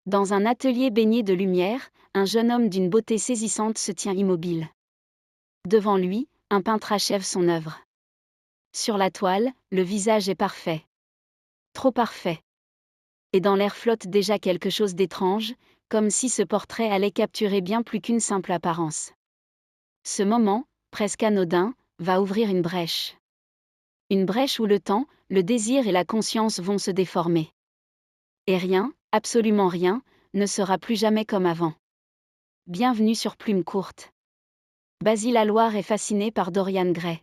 Dans un atelier baigné de lumière, un jeune homme d'une beauté saisissante se tient immobile. Devant lui, un peintre achève son œuvre. Sur la toile, le visage est parfait. Trop parfait. Et dans l'air flotte déjà quelque chose d'étrange, comme si ce portrait allait capturer bien plus qu'une simple apparence. Ce moment, presque anodin, va ouvrir une brèche. Une brèche où le temps, le désir et la conscience vont se déformer. Et rien, absolument rien, ne sera plus jamais comme avant. Bienvenue sur Plume Courte. Basile Alloire est fasciné par Dorian Gray.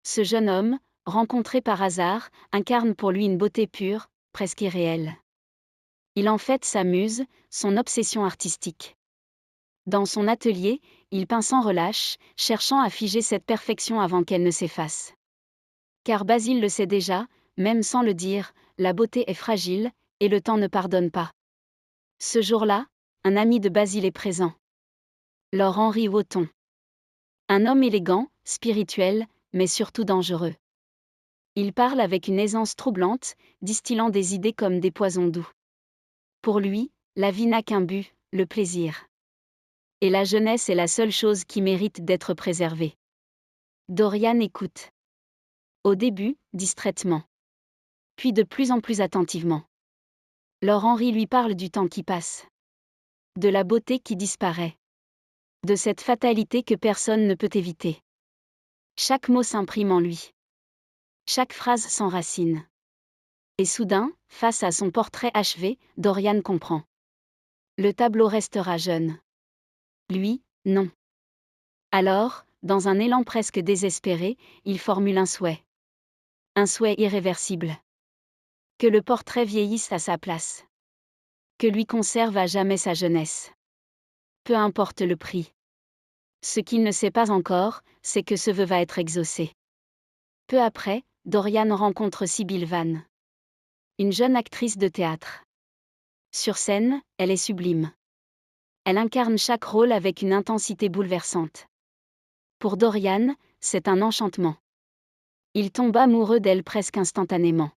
Ce jeune homme, rencontré par hasard, incarne pour lui une beauté pure, presque irréelle. Il en fait sa muse, son obsession artistique. Dans son atelier, il peint sans relâche, cherchant à figer cette perfection avant qu'elle ne s'efface. Car Basile le sait déjà, même sans le dire, la beauté est fragile, et le temps ne pardonne pas. Ce jour-là, un ami de Basile est présent. Laure-Henri Wotton. Un homme élégant, spirituel, mais surtout dangereux. Il parle avec une aisance troublante, distillant des idées comme des poisons doux. Pour lui, la vie n'a qu'un but, le plaisir. Et la jeunesse est la seule chose qui mérite d'être préservée. Dorian écoute. Au début, distraitement. Puis de plus en plus attentivement. Laure-Henri lui parle du temps qui passe. De la beauté qui disparaît. De cette fatalité que personne ne peut éviter. Chaque mot s'imprime en lui. Chaque phrase s'enracine. Et soudain, face à son portrait achevé, Dorian comprend. Le tableau restera jeune. Lui, non. Alors, dans un élan presque désespéré, il formule un souhait. Un souhait irréversible. Que le portrait vieillisse à sa place. Que lui conserve à jamais sa jeunesse. Peu importe le prix. Ce qu'il ne sait pas encore, c'est que ce vœu va être exaucé. Peu après, Dorian rencontre Sibylle Vann. Une jeune actrice de théâtre. Sur scène, elle est sublime. Elle incarne chaque rôle avec une intensité bouleversante. Pour Dorian, c'est un enchantement. Il tombe amoureux d'elle presque instantanément.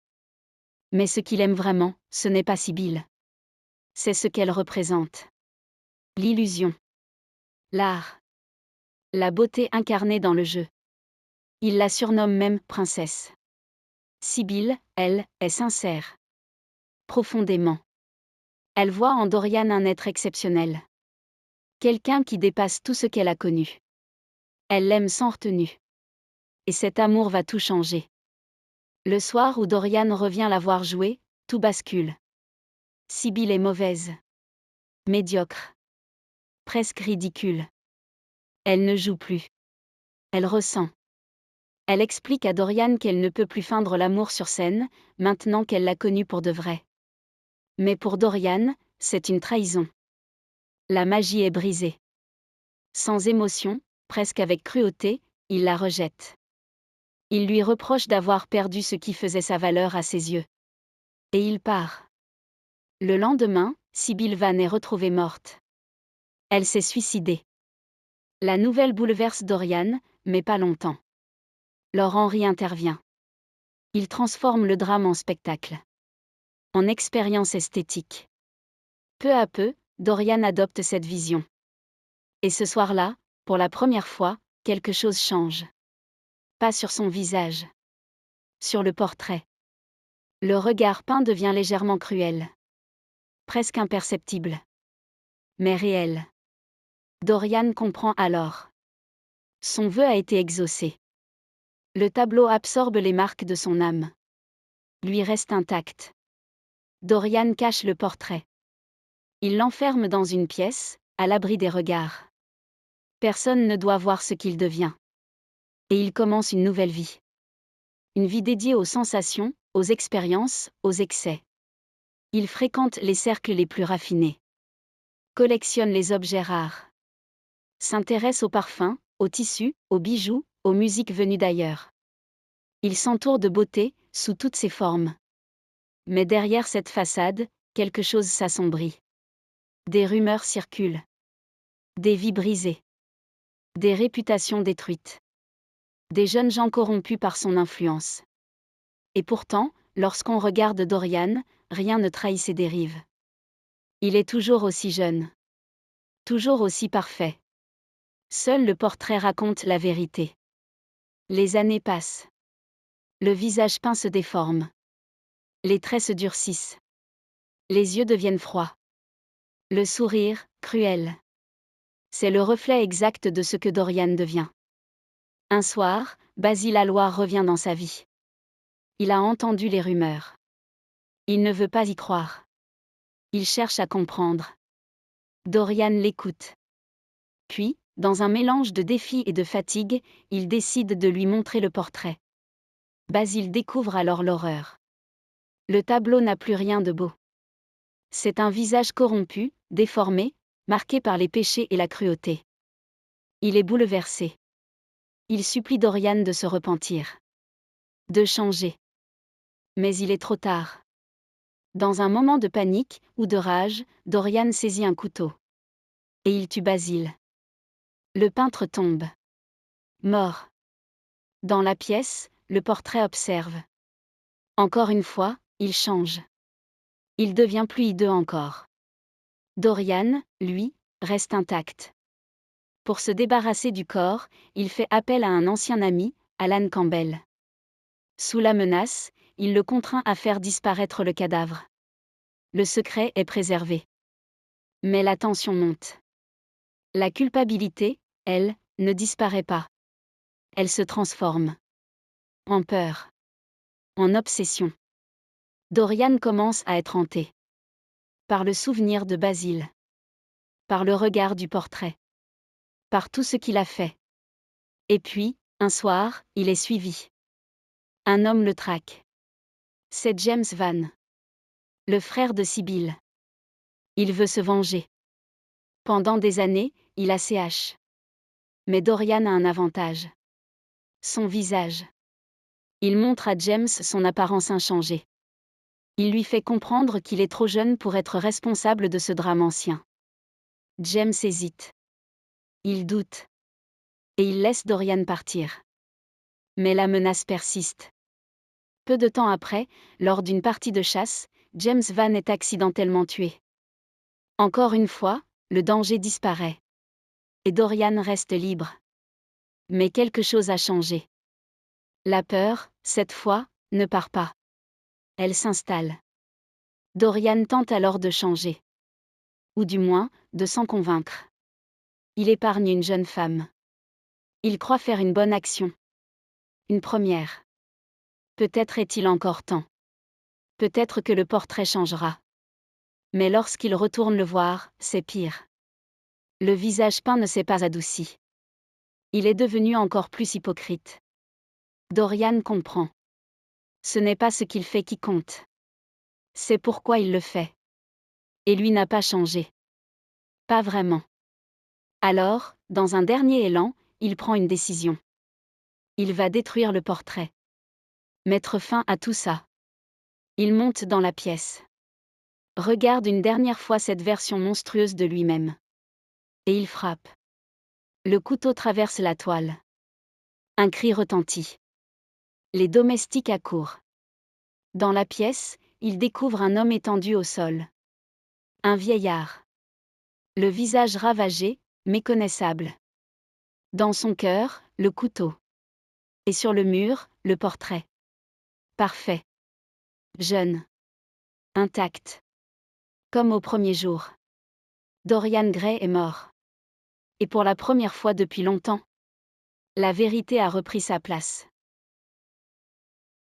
Mais ce qu'il aime vraiment, ce n'est pas Sibylle. C'est ce qu'elle représente. L'illusion. L'art. La beauté incarnée dans le jeu. Il la surnomme même « princesse ». Sibylle, elle, est sincère. Profondément. Elle voit en Dorian un être exceptionnel. Quelqu'un qui dépasse tout ce qu'elle a connu. Elle l'aime sans retenue. Et cet amour va tout changer. Le soir où Dorian revient la voir jouer, tout bascule. Sibylle est mauvaise. Médiocre. Presque ridicule. Elle ne joue plus. Elle ressent. Elle explique à Dorian qu'elle ne peut plus feindre l'amour sur scène, maintenant qu'elle l'a connu pour de vrai. Mais pour Dorian, c'est une trahison. La magie est brisée. Sans émotion, presque avec cruauté, il la rejette. Il lui reproche d'avoir perdu ce qui faisait sa valeur à ses yeux. Et il part. Le lendemain, Sibylle Vann est retrouvée morte. Elle s'est suicidée. La nouvelle bouleverse Dorian, mais pas longtemps. Laure-Henri intervient. Il transforme le drame en spectacle. En expérience esthétique. Peu à peu, Dorian adopte cette vision. Et ce soir-là, pour la première fois, quelque chose change. Pas sur son visage. Sur le portrait. Le regard peint devient légèrement cruel. Presque imperceptible. Mais réel. Dorian comprend alors. Son vœu a été exaucé. Le tableau absorbe les marques de son âme. Lui reste intact. Dorian cache le portrait. Il l'enferme dans une pièce, à l'abri des regards. Personne ne doit voir ce qu'il devient. Et il commence une nouvelle vie. Une vie dédiée aux sensations, aux expériences, aux excès. Il fréquente les cercles les plus raffinés. Collectionne les objets rares. S'intéresse aux parfums, aux tissus, aux bijoux, aux musiques venues d'ailleurs. Il s'entoure de beauté, sous toutes ses formes. Mais derrière cette façade, quelque chose s'assombrit. Des rumeurs circulent. Des vies brisées. Des réputations détruites. Des jeunes gens corrompus par son influence. Et pourtant, lorsqu'on regarde Dorian, rien ne trahit ses dérives. Il est toujours aussi jeune. Toujours aussi parfait. Seul le portrait raconte la vérité. Les années passent. Le visage peint se déforme. Les traits se durcissent. Les yeux deviennent froids. Le sourire, cruel. C'est le reflet exact de ce que Dorian devient. Un soir, Basil Hallward revient dans sa vie. Il a entendu les rumeurs. Il ne veut pas y croire. Il cherche à comprendre. Dorian l'écoute. Puis, dans un mélange de défi et de fatigue, il décide de lui montrer le portrait. Basil découvre alors l'horreur. Le tableau n'a plus rien de beau. C'est un visage corrompu, déformé, marqué par les péchés et la cruauté. Il est bouleversé. Il supplie Dorian de se repentir. De changer. Mais il est trop tard. Dans un moment de panique ou de rage, Dorian saisit un couteau. Et il tue Basil. Le peintre tombe. Mort. Dans la pièce, le portrait observe. Encore une fois, il change. Il devient plus hideux encore. Dorian, lui, reste intact. Pour se débarrasser du corps, il fait appel à un ancien ami, Alan Campbell. Sous la menace, il le contraint à faire disparaître le cadavre. Le secret est préservé. Mais la tension monte. La culpabilité, elle, ne disparaît pas. Elle se transforme. En peur. En obsession. Dorian commence à être hanté. Par le souvenir de Basil. Par le regard du portrait. Par tout ce qu'il a fait. Et puis, un soir, il est suivi. Un homme le traque. C'est James Van. Le frère de Sibyl. Il veut se venger. Pendant des années, il a CH. Mais Dorian a un avantage. Son visage. Il montre à James son apparence inchangée. Il lui fait comprendre qu'il est trop jeune pour être responsable de ce drame ancien. James hésite. Il doute. Et il laisse Dorian partir. Mais la menace persiste. Peu de temps après, lors d'une partie de chasse, James Van est accidentellement tué. Encore une fois, le danger disparaît. Et Dorian reste libre. Mais quelque chose a changé. La peur, cette fois, ne part pas. Elle s'installe. Dorian tente alors de changer. Ou du moins, de s'en convaincre. Il épargne une jeune femme. Il croit faire une bonne action. Une première. Peut-être est-il encore temps. Peut-être que le portrait changera. Mais lorsqu'il retourne le voir, c'est pire. Le visage peint ne s'est pas adouci. Il est devenu encore plus hypocrite. Dorian comprend. Ce n'est pas ce qu'il fait qui compte. C'est pourquoi il le fait. Et lui n'a pas changé. Pas vraiment. Alors, dans un dernier élan, il prend une décision. Il va détruire le portrait. Mettre fin à tout ça. Il monte dans la pièce. Regarde une dernière fois cette version monstrueuse de lui-même. Et il frappe. Le couteau traverse la toile. Un cri retentit. Les domestiques accourent. Dans la pièce, il découvre un homme étendu au sol. Un vieillard. Le visage ravagé, méconnaissable. Dans son cœur, le couteau. Et sur le mur, le portrait. Parfait. Jeune. Intact. Comme au premier jour. Dorian Gray est mort. Et pour la première fois depuis longtemps, la vérité a repris sa place.